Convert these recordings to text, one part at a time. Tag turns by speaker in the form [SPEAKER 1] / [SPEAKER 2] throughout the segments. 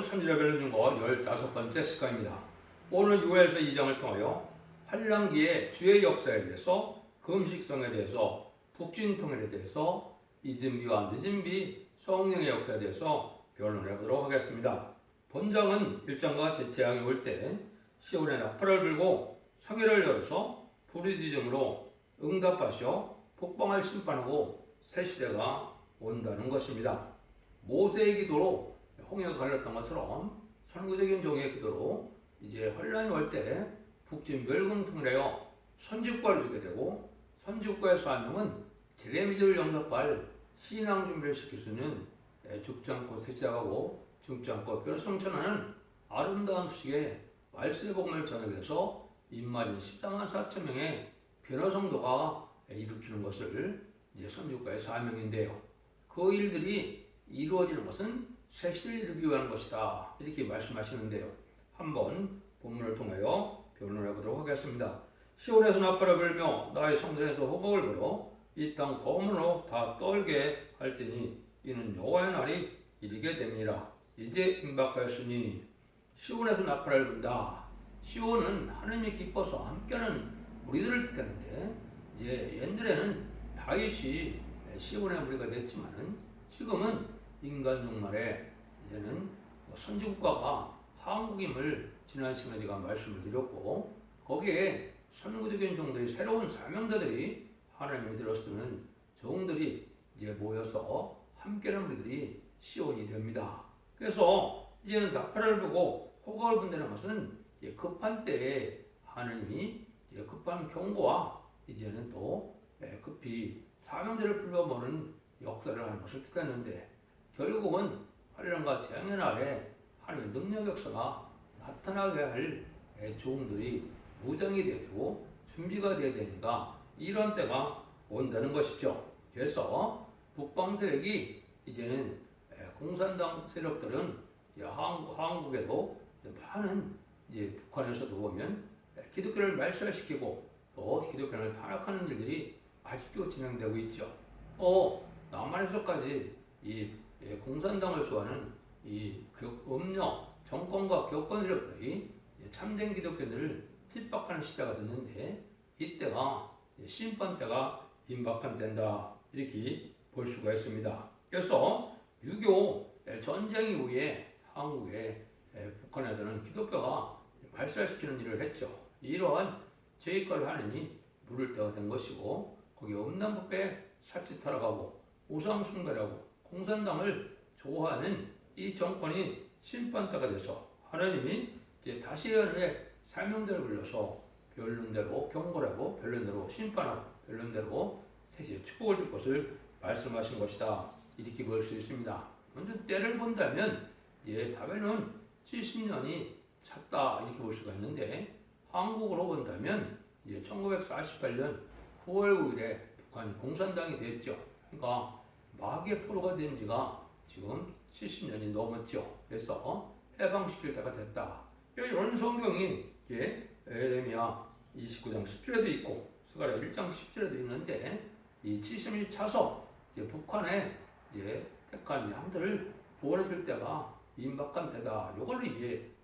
[SPEAKER 1] 천지라별 중거 15번째 시간입니다. 오늘 6회에서 2장을 통하여 환란기의 주의 역사에 대해서, 금식성에 대해서, 북진통일에 대해서, 이진비와 늦은비, 성령의 역사에 대해서 변론해 보도록 하겠습니다. 본장은 1장과 재앙이 올 때 시온의 나팔을 불고 성회를 열어서 부르짖음으로 응답하셔 북방을 심판하고 새 시대가 온다는 것입니다. 모세의 기도로 홍해가 갈랐던 것처럼 선구적인 종의 기도로 이제 환란이 올 때 북진 멸궁통일하여 선지국가를 주게 되고, 선지국가의 사명은 제레미지를 영접할 신앙 준비를 시킬 수 있는 죽지 않고 세시하고 죽지 않고 멸성천하는 아름다운 소식의 말씀의 복음을 전하게해서 입맞은 14만 4천 명의 변화 성도가 일으키는 것을 이제 선지국가의 사명인데요. 그 일들이 이루어지는 것은 새 시대를 이루기 위한 것이다, 이렇게 말씀하시는데요. 한번 본문을 통하여 변론해 보도록 하겠습니다. 시온에서 나팔을 불며 나의 성전에서 호곡을 불어 이 땅 거문으로 다 떨게 할지니 이는 여호와의 날이 이르게 됩니다. 이제 임박하였으니 시온에서 나팔을 분다. 시온은 하느님이 기뻐서 함께하는 무리들을 뜻하는데, 이제 옛날에는 다윗이 시온의 무리가 됐지만은 지금은 인간 종말에 이제는 선지국가가 한국임을 지난 시간에 제가 말씀을 드렸고, 거기에 선구적인 종들이, 새로운 사명자들이, 하나님이 들었으면 종들이 이제 모여서 함께하는 무리들이 시온이 됩니다. 그래서 이제는 나팔을 불고 호각을 분다는 것은 급한 때에 하나님이 급한 경고와 이제는 또 급히 사명자를 불러모는 역사를 하는 것을 뜻했는데, 결국은 환란과 재앙의 날에 하나님의 능력 역사가 나타나게 할 종들이 무장이 되고 준비가 되어야 되니까 이런 때가 온다는 것이죠. 그래서 북방 세력이 이제는 공산당 세력들은 한국에도 많은 이제 북한에서도 보면 기독교를 말살시키고 또 기독교를 탄압하는 일들이 아직도 진행되고 있죠. 남한에서까지 이 공산당을 좋아하는 이 음녀 정권과 교권 세력들이 참된 기독교인들을 핍박하는 시대가 됐는데, 이때가 심판 때가 임박한 때다, 이렇게 볼 수가 있습니다. 그래서 6.25 전쟁 이후에 한국에 북한에서는 기독교가 발살시키는 일을 했죠. 이러한 죄악을 하느니 물을 때가 된 것이고, 거기 음란법에 살짓하러 가고 우상 숭배하고 공산당을 좋아하는 이 정권이 심판대가 돼서 하나님이 이제 다시 사명대를 불러서 변론대로 경고하고 변론대로 심판하고 변론대로 세시의 축복을 줄 것을 말씀하신 것이다, 이렇게 볼 수 있습니다. 먼저 때를 본다면 바벨론 70년이 찼다, 이렇게 볼 수가 있는데, 한국으로 본다면 1948년 9월 9일에 북한이 공산당이 됐죠. 그러니까 마귀의 포로가 된 지가 지금 70년이 넘었죠. 그래서 해방시킬 때가 됐다. 이런 성경이 에레미야 29장 10절에도 있고 스가랴 1장 10절에도 있는데, 이 70일 차서 북한에 택한 양들을 구원해 줄 때가 임박한 때다. 이걸로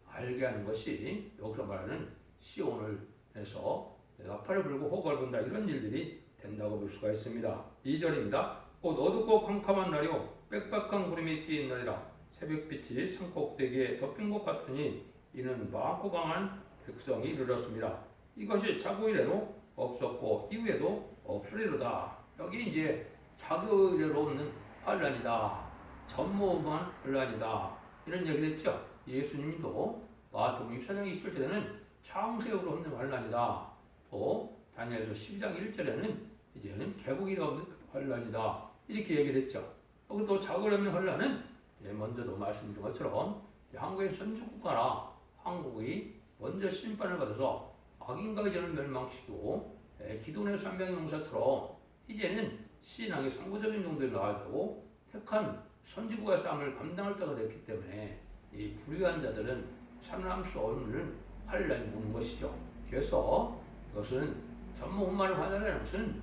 [SPEAKER 1] 알게 하는 것이 여기서 말하는 시온을 해서 나팔을 불고 호각을 분다, 이런 일들이 된다고 볼 수가 있습니다. 2절입니다. 곧 어둡고 캄캄한 날이요 빽빽한 구름이 끼인 날이라 새벽빛이 산꼭대기에 덮인 것 같으니 이는 많고 강한 백성이 이르렀습니다. 이것이 자고 이래로 없었고 이후에도 없으리로다. 여기 자고 이래로 없는 환란이다, 전무후무한 환란이다, 이런 얘기를 했죠. 예수님도 마태복음 24장 27절에는 창세기로 없는 환란이다, 또 다니엘서 12장 1절에는 이제는 개국이 없는 환란이다, 이렇게 얘기를 했죠. 여기 또 자고 없는 환란은 먼저도 말씀드린 것처럼 한국의 선진국가라 한국이 먼저 심판을 받아서 악인과 의전을 멸망시키고 기존의 삼병용사처럼 이제는 신앙의 선구적인 정도에 나와야 되고 택한 선지국가의 싸움을 감당할 때가 됐기 때문에 이 불의한 자들은 참을 수 없는 환란이 오는 것이죠. 그래서 이것은 전무후무한 환란이라는 것은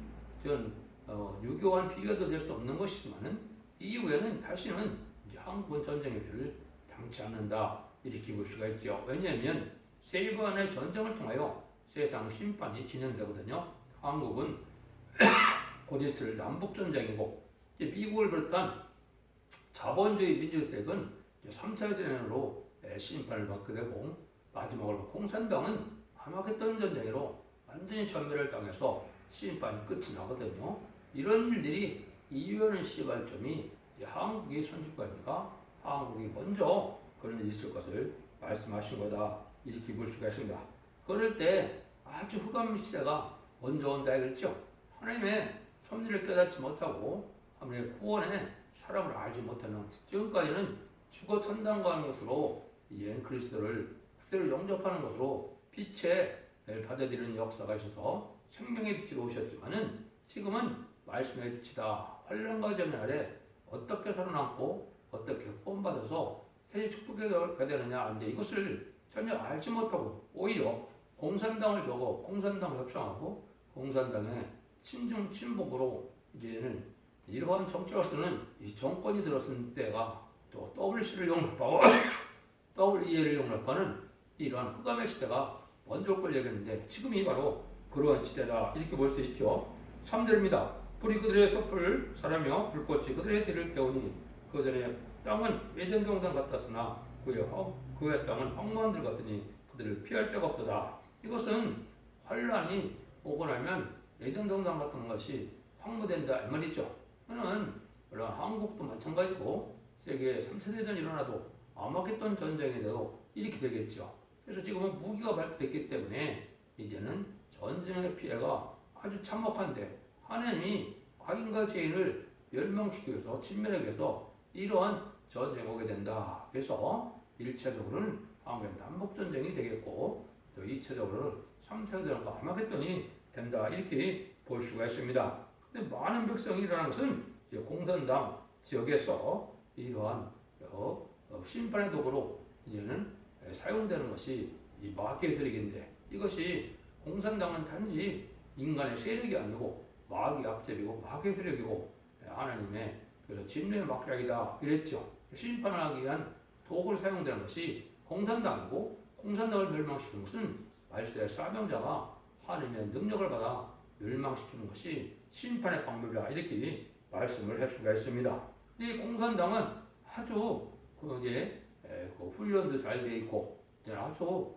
[SPEAKER 1] 유교한 비교도 될 수 없는 것이지만은 이후에는 다시는 한국은 전쟁의 피를 당치 않는다 이렇게 볼 수가 있죠. 왜냐하면 세계관의 전쟁을 통하여 세상 심판이 진행되거든요. 한국은 곧 있을 남북전쟁이고 미국을 비롯한 자본주의 민주주의 세력은 3차 대전으로 심판을 받게 되고 마지막으로 공산당은 아마겟돈 전쟁으로 완전히 전멸을 당해서 심판이 끝이 나거든요. 이런 일들이 이유하는 시발점이 한국의 선진국이니까 한국이 먼저 그런 일이 있을 것을 말씀하신 거다 이렇게 볼 수가 있습니다. 그럴 때 아주 흑암 시대가 먼저 온다 그랬죠. 하나님의 섭리를 깨닫지 못하고 하나님의 구원에 사람을 알지 못하는 지금까지는 죽어 천당가는 것으로 이제 그리스도를 그대로 영접하는 것으로 빛에 받아들이는 역사가 있어서 생명의 빛으로 오셨지만은 지금은 말씀의 빛이다. 환란과 재난 아래 어떻게 살아남고 어떻게 구원받아서 세계 축복가 되느냐 하는데 이것을 전혀 알지 못하고 오히려 공산당을 적어 공산당 협상하고 공산당의 친중 친북으로 이제는 이러한 정책으로서는 이 정권이 들어선 때가 또 WC를 용납하고 WEA를 용납하는 이러한 흑암의 시대가 먼저 올 걸 얘기했는데 지금이 바로 그러한 시대다 이렇게 볼 수 있죠. 3절입니다. 불이 그들의 숲을 사라며 불꽃이 그들의 뒤를 태우니 그 전에 땅은 에덴 동산 같았으나 그의 땅은 황무한들 같으니 그들을 피할 자가 없도다. 이것은 환란이 오고 나면 에덴 동산 같은 것이 황무된다 이 말이죠. 그는 물론 한국도 마찬가지고 세계 3차 대전이 일어나도 아마겟돈 전쟁이 돼도 이렇게 되겠죠. 그래서 지금은 무기가 발달했기 때문에 이제는 전쟁의 피해가 아주 참혹한데 하나님이 악인과 죄인을 멸망시키기 위해서 진멸하기 위해서 이러한 전쟁이 오게 된다. 그래서 1차적으로는 한국의 남북전쟁이 되겠고 또 2차적으로는 3차 대전과 아마겟돈이 된다. 이렇게 볼 수가 있습니다. 근데 많은 백성이 일어난 것은 이제 공산당 지역에서 이러한 심판의 도구로 이제는 사용되는 것이 이 마귀의 세력인데 이것이 공산당은 단지 인간의 세력이 아니고 마귀의 앞제비고 마귀의 세력이고 하나님의 진노의 막략이다 이랬죠. 심판을 하기 위한 도구를 사용되는 것이 공산당이고 공산당을 멸망시키는 것은 말세의 사명자가 하나님의 능력을 받아 멸망시키는 것이 심판의 방법이다 이렇게 말씀을 할 수가 있습니다. 이 공산당은 아주 훈련도 잘 돼 있고 아주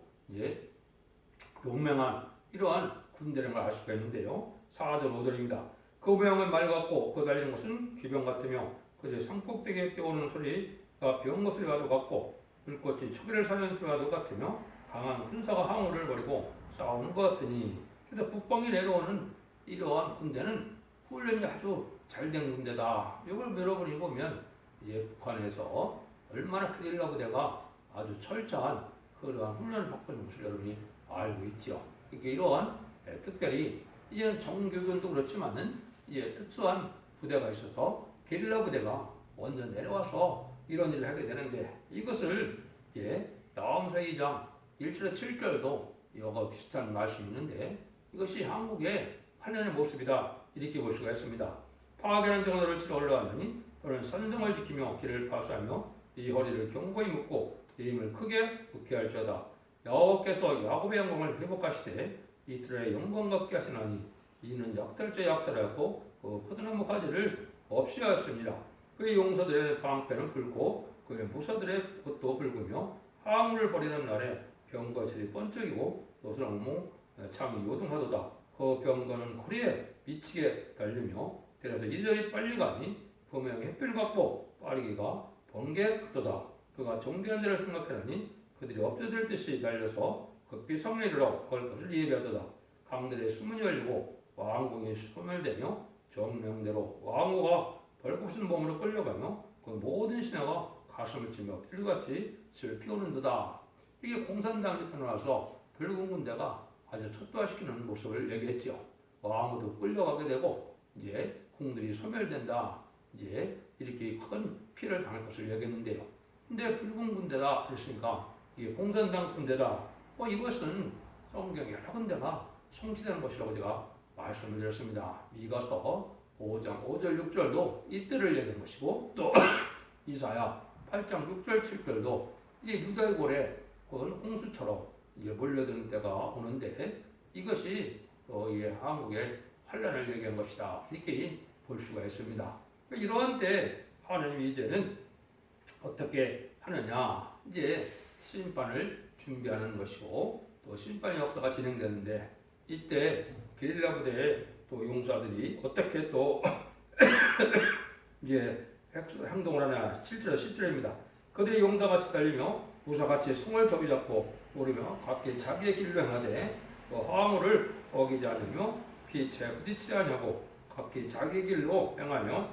[SPEAKER 1] 용맹한 이러한 군대라는 걸 알 수가 있는데요. 4절 5절입니다. 그 모양은 말 같고 그 달리는 것은 기병 같으며 그의 산꼭대기에 뛰어오는 소리가 병거 소리와도 같고 불꽃이 초기를 사는 소리와도 같으며 강한 군사가 항우를 벌이고 싸우는 것 같으니 그래서 북방이 내려오는 이러한 군대는 훈련이 아주 잘된 군대다. 이걸 여러분이 보면 이제 북한에서 얼마나 게릴라 부대가 아주 철저한 그러한 훈련을 받고 있는 것을 여러분이 알고 있죠. 이러한 특별히 이제는 정규군도 그렇지만은 이제 특수한 부대가 있어서 게릴라 부대가 먼저 내려와서 이런 일을 하게 되는데 이것을 이제 야왕서 2장 1절에 7절도 이와 비슷한 말씀이 있는데 이것이 한국의 환란의 모습이다 이렇게 볼 수가 있습니다. 파괴하는 정도를 치러 올라왔느니 너는 선성을 지키며 길을 파수하며 이 허리를 견고히 묶고 네 힘을 크게 붙게 할지어다. 여호와께서 야곱의 영광을 회복하시되 이스라엘의 영광 같게 하시나니 이는 약탈자 약탈하였고 그 포도나무 가지를 없이 하였습니다. 그의 용사들의 방패는 붉고 그의 무사들의 옷도 붉으며 화물을 버리는 날에 병과 질이 번쩍이고 노스랑모 창이 요동하도다. 그 병거는 거리에 미치게 달리며 들에서 일렬이 빨리 가니 범행의 햇빛을 갖고 빠르기가 번개 같도다. 그가 정대한 자를 생각하니 그들이 엎드릴 듯이 달려서 급히 성에 이르러 걸 것을 예비하도다. 강들의 수문이 열리고 왕궁이 소멸되며 정명대로 왕후가 벌겋은 몸으로 끌려가며 그 모든 신하가 가슴을 치며 필같이 슬피우는도다. 이게 공산당이 태어나서 붉은 군대가 아주 초토화시키는 모습을 얘기했죠. 왕후도 끌려가게 되고 이제 궁들이 소멸된다. 이제 이렇게 큰 피해를 당할 것을 얘기했는데요. 근데 붉은 군대다 그랬으니까 이게 공산당 군대다. 이것은 성경 여러 군데가 성취되는 것이라고 제가 말씀을 드렸습니다. 미가서 5장 5절 6절도 이때를 얘기한 것이고 또 이사야 8장 6절 7절도 이제 유다의 고래, 그건 홍수처럼 이제 몰려드는 때가 오는데 이것이 이 한국의 환란을 얘기한 것이다. 이렇게 볼 수가 있습니다. 이러한 때 하나님이 이제는 어떻게 하느냐? 이제 심판을 준비하는 것이고 또 심판의 역사가 진행되는데 이때 게릴라 부대의 또 용사들이 어떻게 또 이제 행동을 하냐. 7절 10절입니다. 그들의 용사같이 달리며 부사같이 송을 톱이 잡고 오르며 각기 자기의 길로 행하되 화물을 어기지 않으며 빛에 부딪히지 아니하고 각기 자기 길로 행하며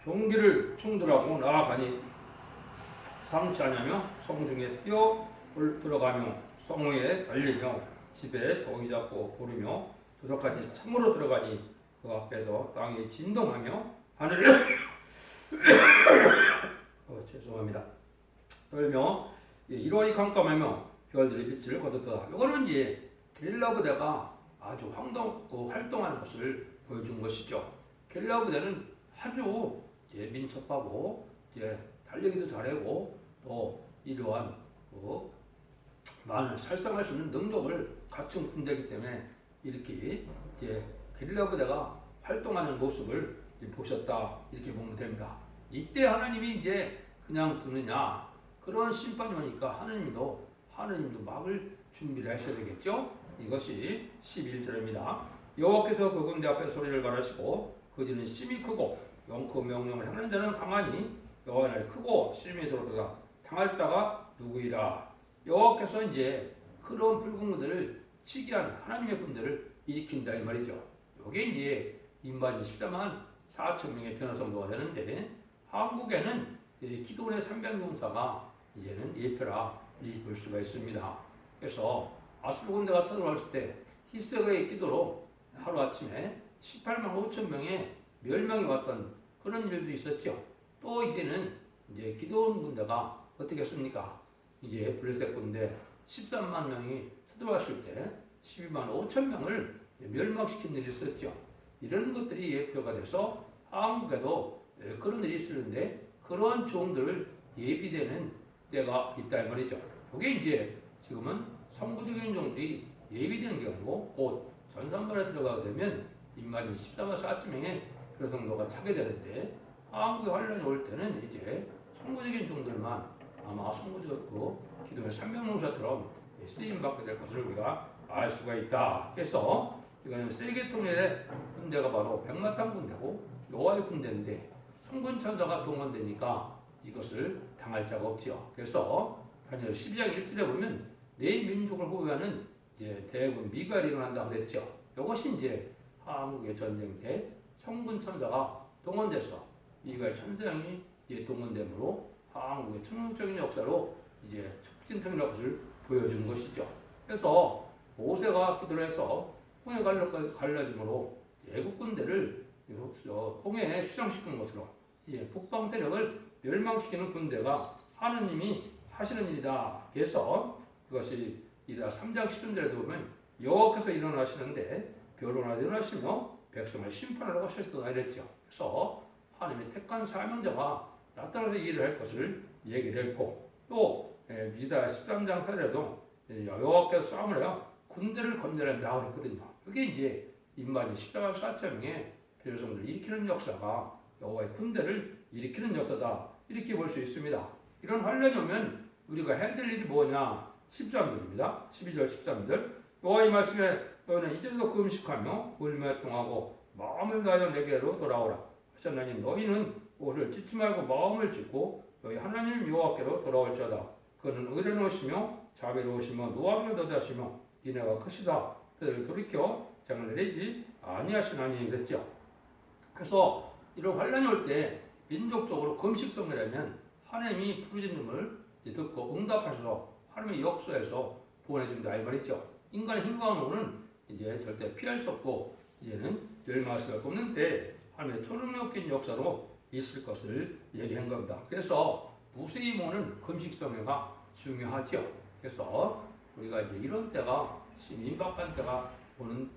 [SPEAKER 1] 종기를 충돌하고 나아가니 삼지 아니하며 성중에 뛰어 들어가며 성호에 달리며 집에 덩이 잡고 오르며 도적까지 참으로 들어가니 그 앞에서 땅이 진동하며 하늘에 죄송합니다. 떨며 일월이 깜깜하며 별들이 빛을 거뒀다. 이거는 이제 게릴라 부대가 아주 활동하는 것을 보여준 것이죠. 게릴라 부대는 아주 이제 민첩하고 이제 달리기도 잘하고 또 이러한 많은 살상할 수 있는 능력을 갖춘 군대이기 때문에 이렇게 이제 게릴라 부대가 활동하는 모습을 보셨다 이렇게 보면 됩니다. 이때 하나님이 이제 그냥 두느냐 그런 심판이 오니까 하나님도 막을 준비를 하셔야 되겠죠. 이것이 11절입니다. 여호와께서 그 군대 앞에 소리를 갈으시고 그들은 심히 크고 영크 명령을 행하는 자는 강하니 여호와의 날이 크고 심히 들어오다 당할 자가 누구이라. 여호와께서 이제 그런 붉은 군대를 치게 하는 하나님의 군대를 일으킨다 이 말이죠. 이게 이제 인반이 14만 4천 명의 변화 성도가 되는데 한국에는 기도원의 300용사가 이제는 예표라 볼 수가 있습니다. 그래서 아수르 군대가 쳐들어왔을 때 히스기야의 기도로 하루아침에 18만 5천 명의 멸망이 왔던 그런 일도 있었죠. 또 이제는 이제 기도원 군대가 어떻게 했습니까? 이제 블레셋 군대 13만 명이 쳐들어왔을 때 12만 5천 명을 멸망시킨 일이 있었죠. 이런 것들이 예표가 돼서 한국에도 그런 일이 있었는데 그런 종들을 예비되는 때가 있다 이 말이죠. 그게 이제 지금은 선구적인 종들이 예비되는 게 아니고 곧 전산반에 들어가게 되면 인마진 14만 4천 명의 그 정도가 차게 되는데 한국의 환란이 올 때는 이제 선구적인 종들만 아마 선구적으로 기도의 300용사처럼 쓰임받게 될 것을 우리가 알 수가 있다. 그래서 이거는 세계통일의 군대가 바로 백마탄 군대고 여호와의 군대인데 성군천사가 동원되니까 이것을 당할 자가 없지요. 그래서 다니엘 12장 1절에 보면 내 민족을 호위하는 이제 대군 미갈이 일어난다고 그랬죠. 이것이 이제 한국의 전쟁 때 성군천사가 동원돼서 미갈 천사장이 이제 동원됨으로 한국의 천문적인 역사로 이제 촉진통일의 것을 보여주는 것이죠. 그래서 모세가 기도를 해서 홍해 갈라짐으로 애국 군대를 홍해에 수장시키는 것으로 이제 북방 세력을 멸망시키는 군대가 하느님이 하시는 일이다. 그래서 그것이 이사 3장 10절에도 보면 여호와께서 일어나시는데 변론하여 일어나시며 백성을 심판하라고 하셨다 이랬죠. 그래서 하나님의 택한 사명자가 나타나서 일을 할 것을 얘기를 했고 또 미사 13장 4절에도 여호와께서 싸움을 해요 군대를 건져낸다 그랬거든요. 그게 이제 인마진 14만 4천 명의 백성들을 일으키는 역사가 여호와의 군대를 일으키는 역사다 이렇게 볼 수 있습니다. 이런 환란이 오면 우리가 해야 될 일이 뭐냐 13절입니다. 12절 13절 여호와의 말씀에 너희는 이제도 금식하며 울며 통하고 마음을 다하여 내게로 돌아오라 하셨나니 너희는 옷을 찢지 말고 마음을 찢고 너희 하나님 여호와께로 돌아올지어다. 그는 의로우시며 자비로우시며 노하기를 더디하시며 이내가 크시사 그들을 돌이켜 장을 내리지 아니하시나니 그랬죠. 그래서 이런 환란이 올 때 민족적으로 금식성이라면 하나님이 부르짖음을 듣고 응답하셔서 하나님의 역사에서 구원해준다 이 말이죠. 인간의 힘과노는 이제 절대 피할 수 없고 이제는 멸망할 수밖에 없는 때 하나님의 초능력적인 역사로 있을 것을 얘기한 겁니다. 그래서 무세이모는 금식성회가 중요하죠. 그래서 우리가 이제 이런 때가 임박한 때가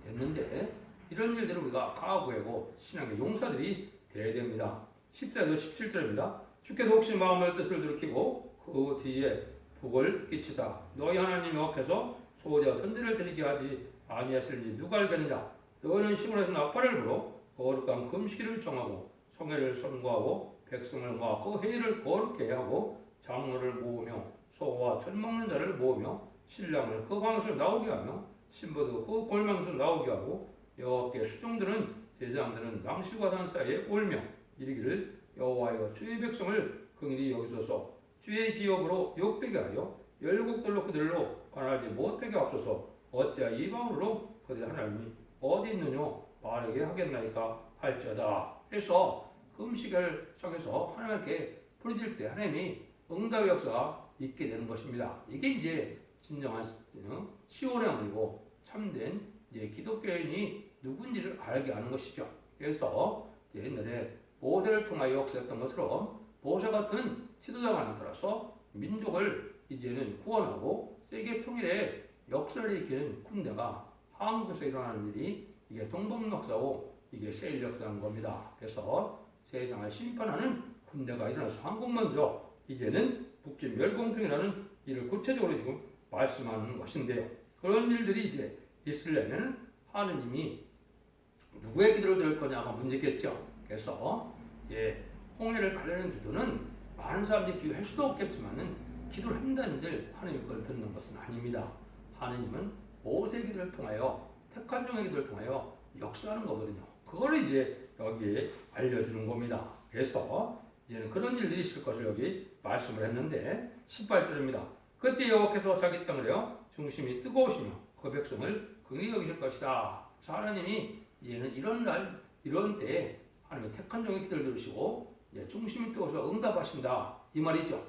[SPEAKER 1] 됐는데 이런 일들을 우리가 각오하고 신앙의 용사들이 되어야 됩니다. 14절 17절입니다. 주께서 혹시 마음의 뜻을 들키고 그 뒤에 복을 끼치사 너희 하나님 여호와께서 소자 선지를 드리게 하지 아니하실지 누가 알겠느냐. 너희는 시온에서 나팔을 불어 거룩한 금식일을 정하고 성회를 선고하고 백성을 모아 그 회의를 거룩게 하고 장로를 모으며 소와 젖 먹는 자를 모으며 신랑을 그 방에서 나오게 하며 신부도 그 골방에서 나오게 하고 여호와께 수종드는 제장들은 낭실과 단 사이에 올며 이르기를 여호와여 주의 백성을 긍휼히 여기소서 주의 기업으로 욕되게 하여 열국들로 그들로 관할하지 못하게 하소서 어찌하여 이방으로 그들 하나님이 어디 있느냐 말하게 하겠나이까 할지어다. 그래서 금식을 정해서 하나님께 부르질 때 하나님이 응답의 역사가 있게 되는 것입니다. 이게 이제 진정한 시온의 어머니고 참된 이제 기독교인이 누군지를 알게 하는 것이죠. 그래서 옛날에 모세를 통하여 역사했던 것처럼 모세 같은 지도자가 나타나서 민족을 이제는 구원하고 세계 통일의 역사를 일으키는 군대가 한국에서 일어나는 일이 이게 동방 역사고 이게 세일 역사인 겁니다. 그래서 세상을 심판하는 군대가 일어나서 한국 먼저 이제는 북진 멸공통이라는 일을 구체적으로 지금 말씀하는 것인데요. 그런 일들이 이제 있으려면 하느님이 누구의 기도를 들을 거냐가 문제겠죠. 그래서 이제 홍해를 가르는 기도는 많은 사람들이 기도할 수도 없겠지만은 기도를 한다는들 하느님 걸 듣는 것은 아닙니다. 하느님은 모세의 기도를 통하여 택한 종의 기도를 통하여 역사하는 거거든요. 그거를 이제 여기에 알려주는 겁니다. 그래서 이제는 그런 일들이 있을 것을 여기 말씀을 했는데 18절입니다. 그때 여호와께서 자기 땅을요 중심이 뜨거우시며 그 백성을 긍휼히 여기실 것이다. 그래서 하나님이 이제는 이런 날 이런 때 하나님의 택한 종의 기도를 들으시고 이제 중심이 뜨거워서 응답하신다 이 말이죠.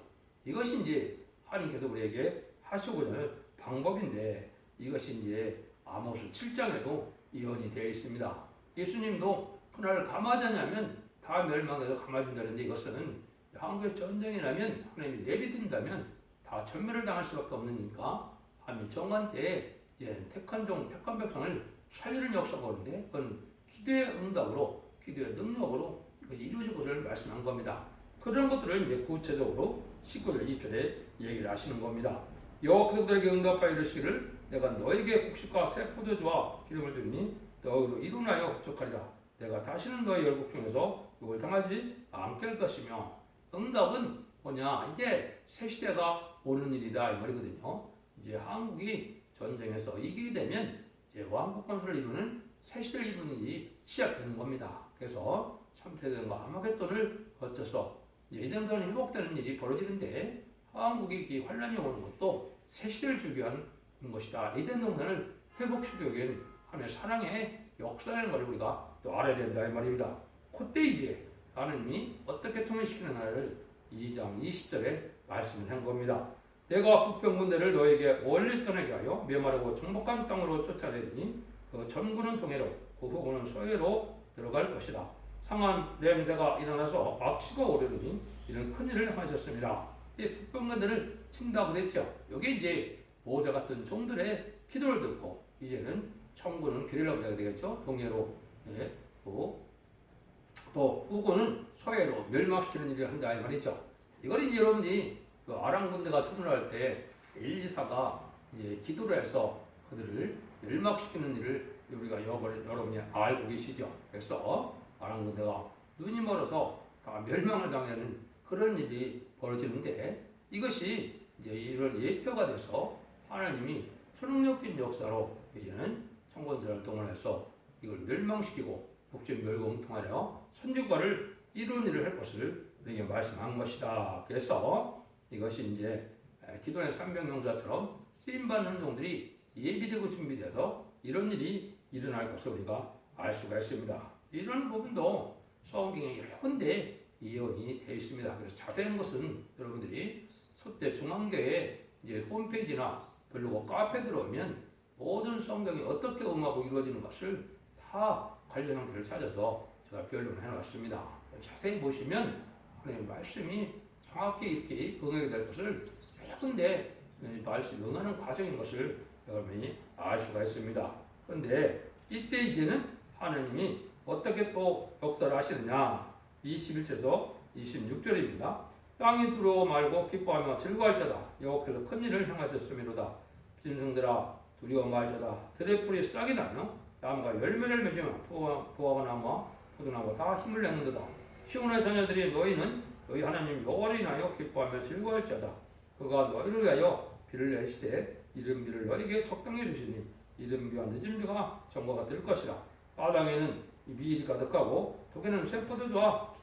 [SPEAKER 1] 이것이 이제 하나님께서 우리에게 하시고자 하는 방법인데 이것이 이제 아모스 7장에도 예언이 되어 있습니다. 예수님도 그날 감화자냐면 다 멸망해서 감화준다는데 이것은 한국에 전쟁이 나면 하나님이 내비둔다면 다 전멸을 당할 수밖에 없으니까 하나님 정관 때에 택한 종, 택한 백성을 살리는 역사가 오는데 그건 기도의 응답으로 기도의 능력으로 이것이 이루어질 것을 말씀한 겁니다. 그런 것들을 이제 구체적으로 19절 2절에 얘기를 하시는 겁니다. 여호와께서 그들에게 응답하여 이르시기를 내가 너에게 곡식과 새 포도주와 기름을 주리니 너희로 일어나여 족하리라. 내가 다시는 너희 열국 중에서 욕을 당하지 않게 할 것이며 응답은 뭐냐 이제 새 시대가 오는 일이다 이 말이거든요. 이제 한국이 전쟁에서 이기게 되면 이제 왕국 건설을 이루는 새 시대를 이루는 일이 시작되는 겁니다. 그래서 참태전과 아마겟돈을 거쳐서 예전선이 회복되는 일이 벌어지는데 한국이 환란이 오는 것도 새 시대를 준비하는 것이다. 에덴 동산을 회복시키기 위한 하나님의 사랑의 역사라는 걸 우리가 또 알아야 된다 이 말입니다. 그때 이제 하나님이 어떻게 통일시키는 나를 2장 20절에 말씀을 한 겁니다. 내가 북평군대를 너에게 멀리 떠나게 하여 메마르고 정복한 땅으로 쫓아내리니 그 전구는 동해로 그 후구는 서해로 들어갈 것이다. 상한 냄새가 일어나서 악취가 오르니 이런 큰 일을 하셨습니다. 북평군대를 친다고 그랬죠. 여기 이제 모세 같은 종들의 기도를 듣고 이제는 청구는 길이라고 해야 되겠죠. 동해로 또 후고는 서해로 멸망시키는 일을 한다 이 말이죠. 이걸 이제 여러분이 그 아람 군대가 투혼할 때 엘리사가 이제 기도를 해서 그들을 멸망시키는 일을 우리가 여러분이 알고 계시죠. 그래서 아람 군대가 눈이 멀어서 다 멸망을 당하는 그런 일이 벌어지는데 이것이 이제 이런 예표가 돼서 하나님이 초능력적인 역사로 이제는 청건들을 동원해서 이걸 멸망시키고 북진 멸공통하려 선진과를 이루는 일을 할 것을 우리에게 말씀한 것이다. 그래서 이것이 이제 기도의 삼병용사처럼 쓰임받는 종들이 예비되고 준비돼서 이런 일이 일어날 것을 우리가 알 수가 있습니다. 이런 부분도 성경에 여러 군데 예언이 되어 있습니다. 그래서 자세한 것은 여러분들이 서대 중앙교회 이제 홈페이지나 블로그 카페 들어오면 모든 성경이 어떻게 응하고 이루어지는 것을 다 관련 형태를 찾아서 제가 변론을 해놨습니다. 자세히 보시면 하나님의 말씀이 정확히 이렇게 응하게 될 것을 여러 군데 말씀이 응하는 과정인 것을 여러분이 알 수가 있습니다. 그런데 이때 이제는 하나님이 어떻게 또 역사를 하시느냐 21절에서 26절입니다. 땅이 두려워 말고 기뻐하며 즐거워할자다. 여호와께서 큰 일을 행하셨음이로다. 짐승들아 두려워 말자다. 들의 풀이 싹이 나며 나무가 열매를 맺으며 부화가 나무와 포도나무가 다 힘을 내는도다. 시온의 자녀들이 너희는 너희 하나님 여호와를 인하여 기뻐하며 즐거워할자다. 그가 너희를 위하여 비를 내리시되 이른 비를 너희에게 적당히 주시니 이른 비와 늦은 비가 전과 같을 것이라. 바닥에는 미일이 가득하고 독에는 쇠포도주와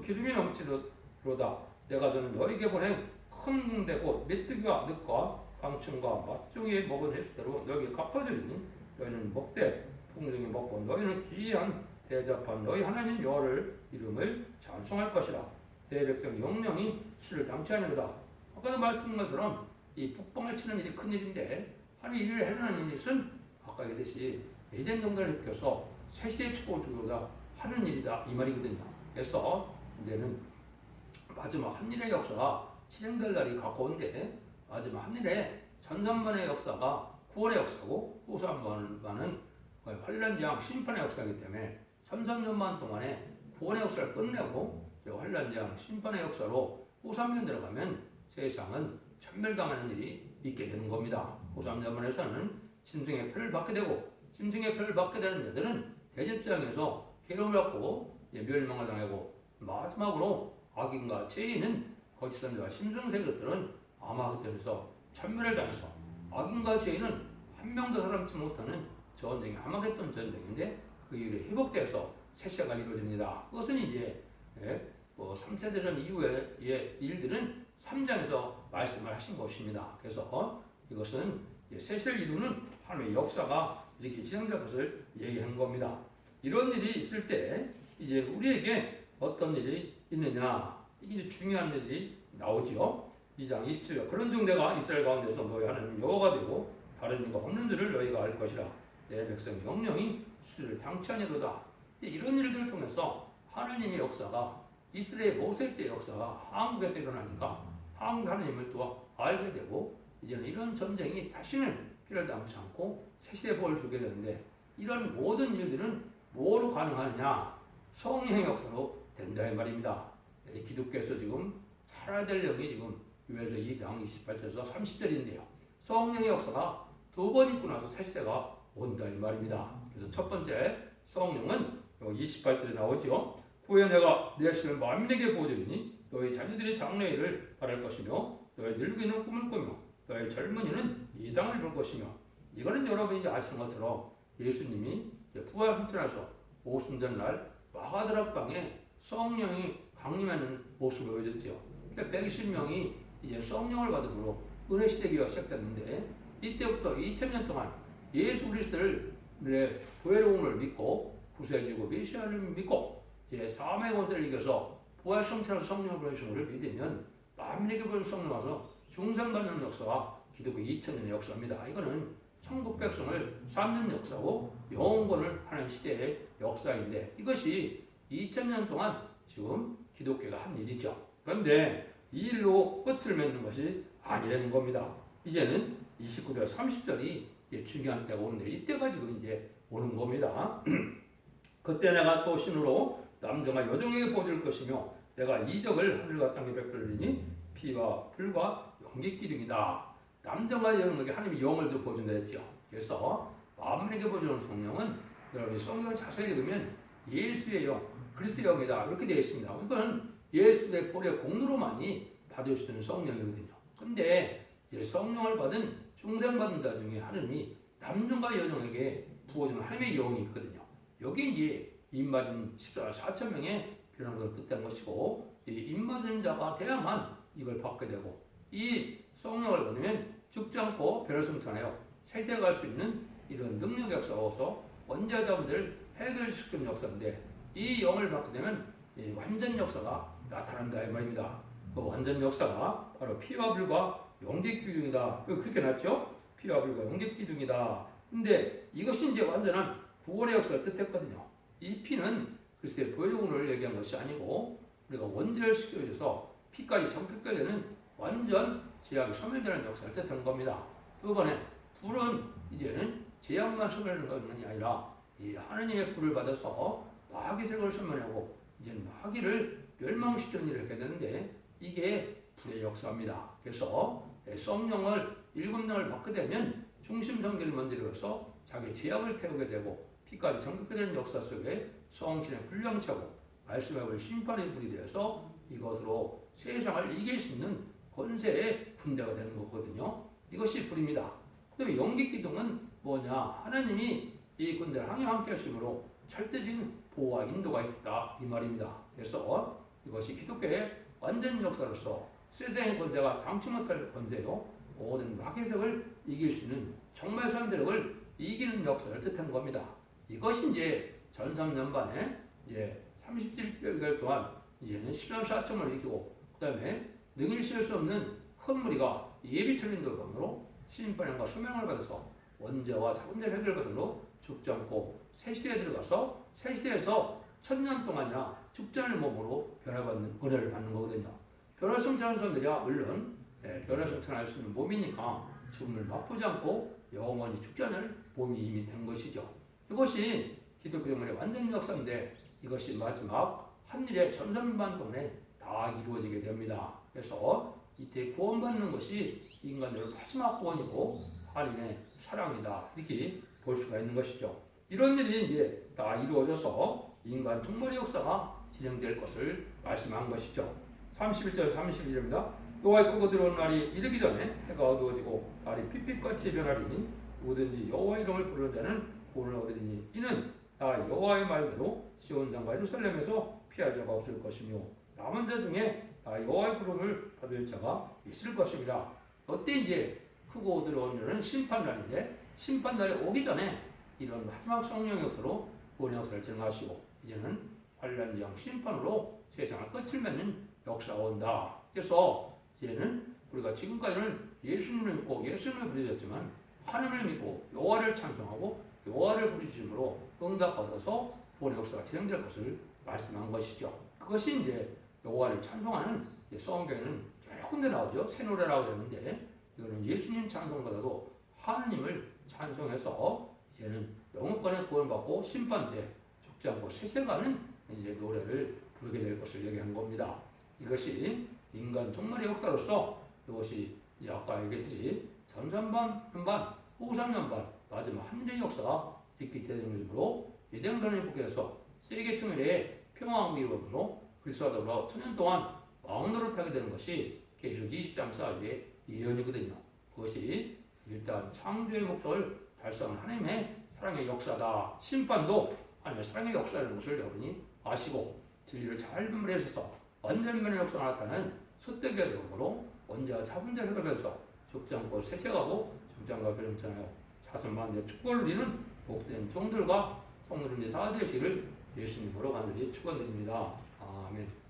[SPEAKER 1] 기름이 넘치도다. 내가 저는 너희에게 보낸 큰 군대 곧 메뚜기와 늑과 강충과 맛종이 먹은 횟수대로 너희에게 갚아주리니 너희는 먹되 풍성히 먹고 너희는 기이한 대접한 너희 하나님 여호와를 이름을 찬송할 것이라. 내 백성 영령이 술을 당치하니로다. 아까도 말씀한 것처럼 이 북방을 치는 일이 큰 일인데 하나님 이를 해라는 일은 아까 얘기했듯이 에덴 동산을 흡혀서 새 시대의 축복을 주고자 하는 일이다 이 말이거든요. 그래서 이제는 마지막 한일의 역사가 실행될 날이 가까운데 마지막 한일의 전산반의 역사가 구원의 역사고 후산반은 환란장 심판의 역사이기 때문에 1300년 동안에 구원의 역사를 끝내고 환란장 심판의 역사로 후산면 들어가면 세상은 천멸당하는 일이 있게 되는 겁니다. 후산면에서는 짐승의 표를 받게 되고 짐승의 표를 받게 되는 자들은 대접장에서 괴로움을 받고 멸망을 당하고 마지막으로 악인과 죄인은 거짓 선지자 심승세력들은 아마 그때에서 천멸을 당해서 악인과 죄인은 한 명도 살아남지 못하는 전쟁이 아마겟돈 전쟁인데 그 이후에 회복돼서 세세가 이루어집니다. 그것은 이제 3차 대전 이후의 일들은 3장에서 말씀을 하신 것입니다. 그래서 이것은 세세를 이루는 하나님의 역사가 이렇게 진행될 것을 얘기한 겁니다. 이런 일이 있을 때 이제 우리에게 어떤 일이 있느냐 이게 이제 중요한 일이 나오죠. 2장 27절 그런 중 내가 이스라엘 가운데서 너희 하나님 여호와가 되고 다른 이가 없는 줄을 너희가 알 것이라. 내 백성 영령이 수주를 당치하니로다. 이런 일들을 통해서 하나님의 역사가 이스라엘 모세 때 역사가 한국에서 일어나니까 한국 하나님을 또 알게 되고 이제는 이런 전쟁이 다시는 피를 당치 않고 새시대 복을 주게 되는데 이런 모든 일들은 뭐로 가능하느냐? 성령의 역사로 된다 이 말입니다. 기독교에서 지금 살아야 될 내용이 지금 요엘서 2장 28절에서 30절인데요. 성령의 역사가 두 번 있고 나서 새시대가 온다 이 말입니다. 그래서 첫 번째 성령은 28절에 나오죠. 후에 내가 내 신을 만민에게 보여주리니 너희 자녀들이 장래일을 바랄 것이며 너희 늙은이는 꿈을 꾸며 너희 젊은이는 이상을 볼 것이며 이거는 여러분이 이제 아시는 것처럼 예수님이 부활 승천하셔서 오순절날 마가다락방에 성령이 강림하는 모습을 보여줬죠. 그러니까 120명이 이제 성령을 받음으로 은혜 시대기가 시작됐는데 이때부터 2000년 동안 예수 그리스도를 부활의 믿고 구세주고 메시아를 믿고 이제 사망의 권세를 이겨서 부활 승천하셔서 성령을 보내신 것을 믿으면 만민에게 보여준 성령 와서 중생받는 역사가 기독교 2000년의 역사입니다. 이거는 천국 백성을 쌓는 역사고 영원권을 하는 시대의 역사인데 이것이 2000년 동안 지금 기독교가 한 일이죠. 그런데 이 일로 끝을 맺는 것이 아니라는 겁니다. 이제는 29절 30절이 중요한 때가 오는데 이때가 지금 이제 오는 겁니다. 그때 내가 또 신으로 남자가 여종에게 보여줄 것이며 내가 이적을 하늘과 땅에 베풀리니 피와 불과 연기 기둥이다. 남자가 여종에게 하나님이 영을 좀 보여준다 했죠. 그래서 만민에게 보여주는 성령은 여러분이 성경을 자세히 읽으면 예수의 영, 그리스도의 영이다 이렇게 되어 있습니다. 이건 예수의 보혈의 공로만이 받을 수 있는 성령이거든요. 그런데 성령을 받은 중생받은 자 중에 하나님이 남종과 여종에게 부어주는 하나님의 영이 있거든요. 여기 이제 입맞은 14,000명의 변한 것을 뜻한 것이고 이 입맞은 자가 돼야만 이걸 받게 되고 이 성령을 받으면 죽지 않고 변을 승천하여 세대 갈 수 있는 이런 능력 역사로서 원자자분들을 해결시키는 역사인데 이 영을 받게 되면 이 완전 역사가 나타난다 이 말입니다. 그 완전 역사가 바로 피와 불과 영계 기둥이다. 그렇게 났죠? 피와 불과 영계 기둥이다. 근데 이것이 이제 완전한 구원의 역사를 뜻했거든요. 이 피는 글쎄 보혈공을 얘기한 것이 아니고 우리가 원죄를 시켜줘서 피까지 정결되는 완전 제약이 소멸되는 역사를 뜻하는 겁니다. 두 번에 불은 이제는 제약만 소멸하는 것이 아니라 이 하나님의 불을 받아서 마귀 세력을 소멸하고 이제는 마귀를 멸망시키는 일을 하게 되는데 이게 불의 역사입니다. 그래서 썸령을 7령을 받게 되면 중심성기를 먼저 자기 제약을 태우게 되고 피까지 정복게 되는 역사 속에 성신의 불량체고 말씀의 불 심판의 불이 되어서 이것으로 세상을 이길 수 있는 권세의 군대가 되는 거거든요. 이것이 불입니다. 그 다음에 영계기둥은 뭐냐? 하나님이 이 군대를 항상 함께 하심으로 절대적인 보호와 인도가 있다 이 말입니다. 그래서 이것이 기독교의 완전 역사로서 세상의 권세가 당치 못할 권세요. 모든 마귀세력을 이길 수 있는 정말 사람들을 이기는 역사를 뜻하는 겁니다. 이것이 이제 전 3년반에 이제 37개월 동안 이제는 10년 4점을 일으키고 그 다음에 능히 실 수 없는 큰 무리가 예비철 인도감으로 신인반영과 수명을 받아서 원죄와 자금제를 해결받으로 죽지 않고 새 시대에 들어가서 새 시대에서 1000년 동안이나 죽지 않을 몸으로 변화받는 은혜를 받는 거거든요. 변화 성찰하는 사람들이야 물론 변화 성찰할 수 있는 몸이니까 죽음을 맛보지 않고 영원히 죽지 않을 몸이 이미 된 것이죠. 이것이 기독교 정말의 완전 역사인데 이것이 마지막 한일의 전선반 동안에 다 이루어지게 됩니다. 그래서 이때 구원받는 것이 인간들의 마지막 구원이고 하나님의 사랑이다 이렇게 볼 수가 있는 것이죠. 이런 일이 이제 다 이루어져서 인간 종말의 역사가 진행될 것을 말씀한 것이죠. 31절 32절입니다. 여호와의 크고 들어온 날이 이르기 전에 해가 어두워지고 날이 핏빛같이 변하리니 누구든지 여호와 이름을 부르는 자는 구원을 얻으리니 이는 나 여호와의 말대로 시온산과 예루살렘에서 피할 자가 없을 것이며 남은 자 중에 나 여호와의 부름을 받을 자가 있을 것입니다. 그때 이제 크고 들어온 날은 심판날인데 심판날이 오기 전에 이런 마지막 성령 역사로 구원의 역사를 진행하시고 이제는 환란장 심판으로 세상을 끝을 맺는 역사가 온다. 그래서 이제는 우리가 지금까지는 예수님을 믿고 예수님을 부르짖었지만 하나님을 믿고 여호와를 찬송하고 여호와를 부르짖음으로 응답받아서 구원의 역사가 진행될 것을 말씀한 것이죠. 그것이 이제 여호와를 찬송하는 성경에는 여러 군데 나오죠. 새 노래라고 그러는데 이거는 예수님 찬송보다도 하나님을 찬송해서 이제는 영원권의 구원받고 심판 때 죽지 않고 세세가는 이제 노래를 부르게 될 것을 얘기한 겁니다. 이것이 인간 종말의 역사로서 이것이 이제 아까 얘기했듯이 전산반, 현반, 후삼년반 마지막 한일의 역사가 있게 되는 것이므로 예대응선을 복귀해서 세계통일의 평화와 위협으로 그리스도와 더불어 1000년 동안 왕 노릇하게 되는 것이 계시록 20장 4절의 예언이거든요. 그것이 일단 창조의 목적을 달성한 하나님의 사랑의 역사다. 심판도 하나님의 사랑의 역사라는 것을 여러분이 아시고 진리를 잘 분별하셔서 완전면의 역사가 나타나는 숫대기가 되므로 원죄와 자분자를 해결해서 죽지 않고 세세가고 죽지 않고 변했잖아요. 자선만대 축복을 누리는 복된 종들과 성도님들이 다 되시기를 예수님으로 간절히 축원드립니다. 아멘.